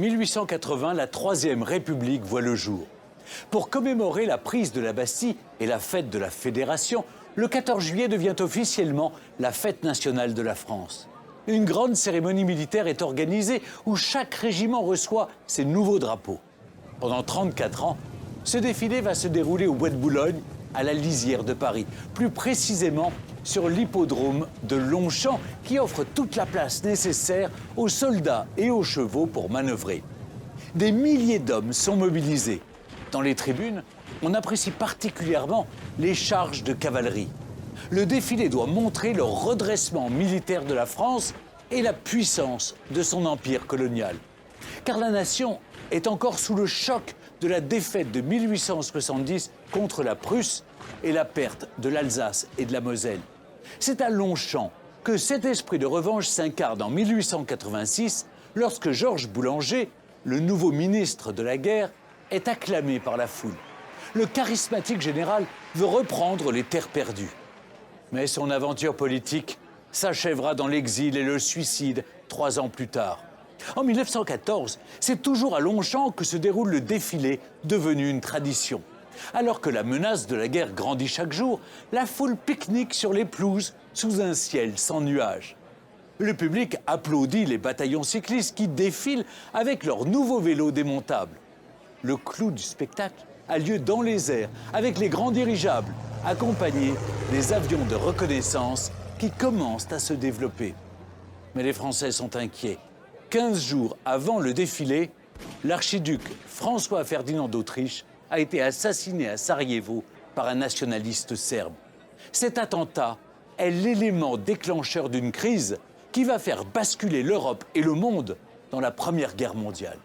1880, la Troisième République voit le jour. Pour commémorer la prise de la Bastille et la fête de la Fédération, le 14 juillet devient officiellement la fête nationale de la France. Une grande cérémonie militaire est organisée où chaque régiment reçoit ses nouveaux drapeaux. Pendant 34 ans, ce défilé va se dérouler au Bois de Boulogne, à la lisière de Paris, plus précisément sur l'hippodrome de Longchamp qui offre toute la place nécessaire aux soldats et aux chevaux pour manœuvrer. Des milliers d'hommes sont mobilisés. Dans les tribunes, on apprécie particulièrement les charges de cavalerie. Le défilé doit montrer le redressement militaire de la France et la puissance de son empire colonial. Car la nation est encore sous le choc de la défaite de 1870 contre la Prusse et la perte de l'Alsace et de la Moselle. C'est à Longchamp que cet esprit de revanche s'incarne en 1886 lorsque Georges Boulanger, le nouveau ministre de la guerre, est acclamé par la foule. Le charismatique général veut reprendre les terres perdues. Mais son aventure politique s'achèvera dans l'exil et le suicide 3 ans plus tard. En 1914, c'est toujours à Longchamp que se déroule le défilé devenu une tradition. Alors que la menace de la guerre grandit chaque jour, la foule pique-nique sur les pelouses sous un ciel sans nuages. Le public applaudit les bataillons cyclistes qui défilent avec leurs nouveaux vélos démontables. Le clou du spectacle a lieu dans les airs avec les grands dirigeables, accompagnés des avions de reconnaissance qui commencent à se développer. Mais les Français sont inquiets. 15 jours avant le défilé, l'archiduc François-Ferdinand d'Autriche a été assassiné à Sarajevo par un nationaliste serbe. Cet attentat est l'élément déclencheur d'une crise qui va faire basculer l'Europe et le monde dans la Première Guerre mondiale.